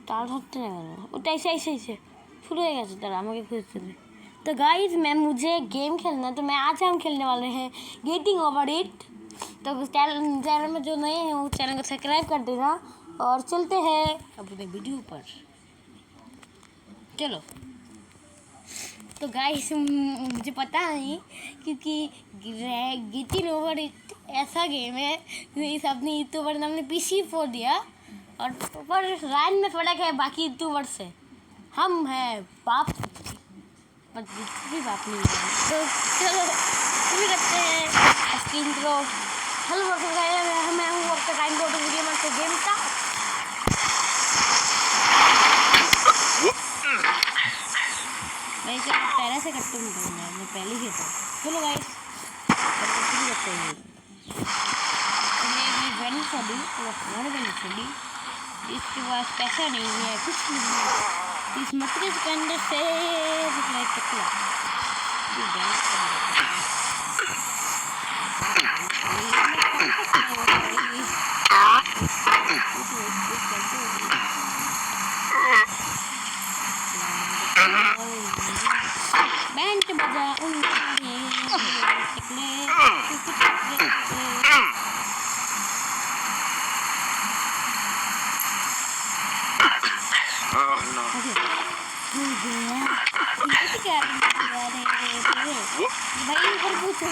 তাল ধরতে না কেন? ওটা ऐसे शुरू हो गया था আমাকে খুঁজতে दे। तो गाइस मैं मुझे गेम खेलना तो मैं आज हम खेलने वाले हैं गेटिंग ओवर इट। तो चैनल में जो नए हैं वो चैनल को सब्सक्राइब कर देना और चलते हैं अपने वीडियो पर। चलो तो गाइस मुझे पता नहीं क्योंकि गेटिंग ओवर इट ऐसा गेम है इस अपने यूट्यूबर ने हमने PC4 दिया और पर लाइन में फर्क है बाकी यूट्यूबर से। हम हैं बाप पर भी बाप नहीं है। तो चलो शुरू करते हैं स्क्रीन को। हेलो मैं हूँ आपका टाइम को वीडियो में गेम था। मैं इसे पहले से करते हूँ मैं पहले ही था। चलो गाइस शुरू करते हैं। इसके पास पैसा नहीं है कुछ नहीं। इस मटरेस के अंदर से टकला बैंड बजा भाई ऊपर पूछो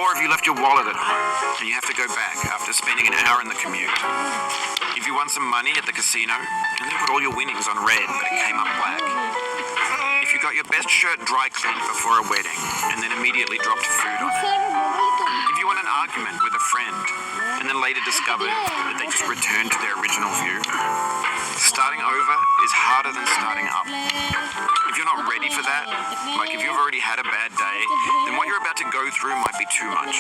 Or if you left your wallet at home and you have to go back after spending an hour in the commute. If you won some money at the casino and then put all your winnings on red but it came up black. If you got your best shirt dry cleaned before a wedding and then immediately dropped food on it. If you won an argument with a friend and then later discovered that they just returned to their original view. Starting over is harder than starting up. If you're not ready for that, like if you've already had a bad day, then what you're about to go through might be too much.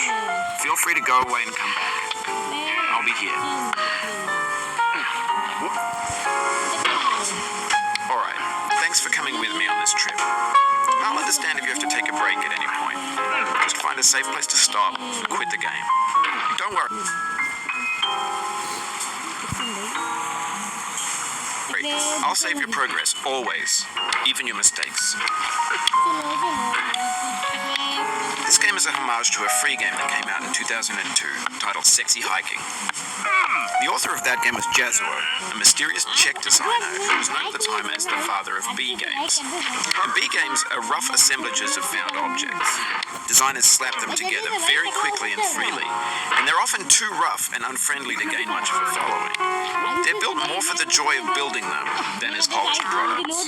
Feel free to go away and come back. I'll be here. Alright, thanks for coming with me on this trip. I'll understand if you have to take a break at any point. Just find a safe place to stop and quit the game. Don't worry. I'll save your progress, always, even your mistakes. This game is a homage to a free game that came out in 2002 titled Sexy Hiking. The author of that game was Jazuo, a mysterious Czech designer who was known at the time as the father of B games. B games are rough assemblages of found objects. Designers slap them together very quickly and freely, and they're often too rough and unfriendly to gain much of a following. They're built more for the joy of building them than as polished products.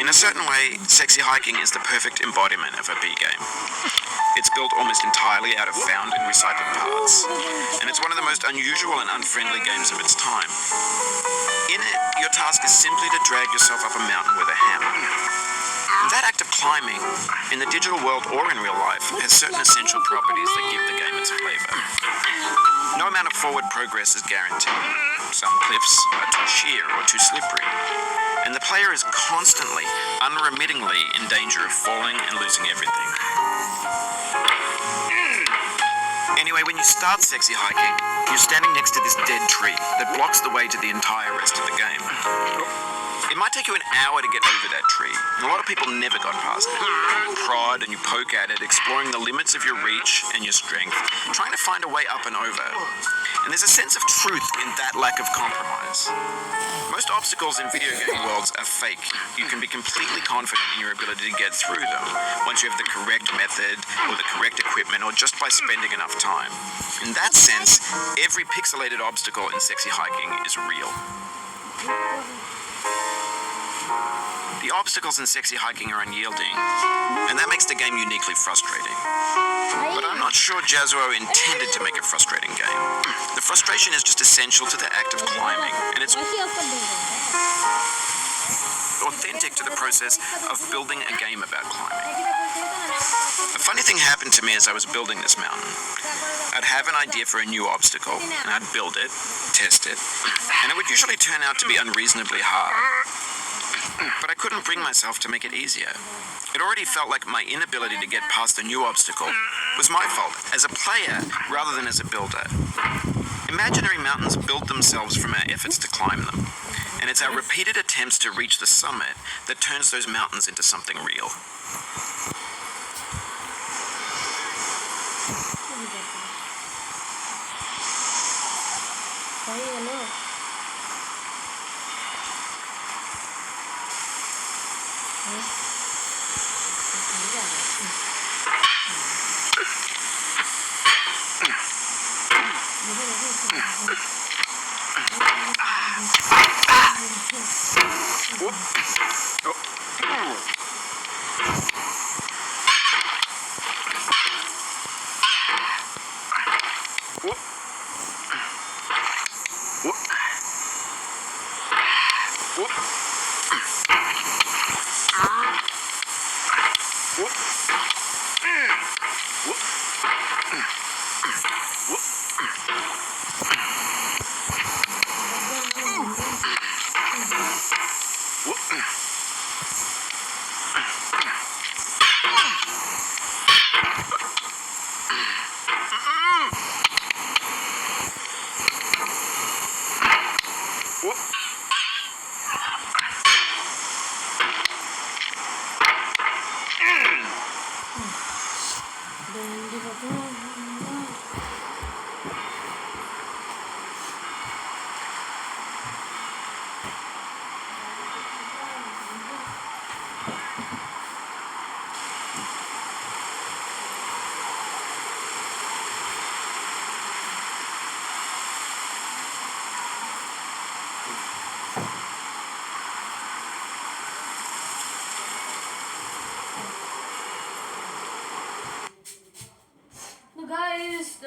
In a certain way, Sexy Hiking is the perfect embodiment of a B game. It's built almost entirely out of found and recycled parts, and it's one of the most unusual and unfriendly games of its time. In it, your task is simply to drag yourself up a mountain with a hammer. And that act of climbing, in the digital world or in real life, has certain essential properties that give the game its flavor. No amount of forward progress is guaranteed. Some cliffs are too sheer or too slippery, and the player is constantly, unremittingly in danger of falling and losing everything. Anyway, when you start Sexy Hiking, you're standing next to this dead tree that blocks the way to the entire rest of the game. It might take you an hour to get over that tree, and a lot of people never got past it. You prod and you poke at it, exploring the limits of your reach and your strength, trying to find a way up and over. And there's a sense of truth in that lack of compromise. Most obstacles in video game worlds are fake. You can be completely confident in your ability to get through them once you have the correct method or the correct equipment or just by spending enough time. In that sense, every pixelated obstacle in Sexy Hiking is real. The obstacles in Sexy Hiking are unyielding, and that makes the game uniquely frustrating. But I'm not sure Jazzuo intended to make a frustrating game. The frustration is just essential to the act of climbing, and it's authentic to the process of building a game about climbing. A funny thing happened to me as I was building this mountain. I'd have an idea for a new obstacle, and I'd build it, test it, and it would usually turn out to be unreasonably hard. But I couldn't bring myself to make it easier. It already felt like my inability to get past a new obstacle was my fault as a player rather than as a builder. Imaginary mountains build themselves from our efforts to climb them, and it's our repeated attempts to reach the summit that turns those mountains into something real.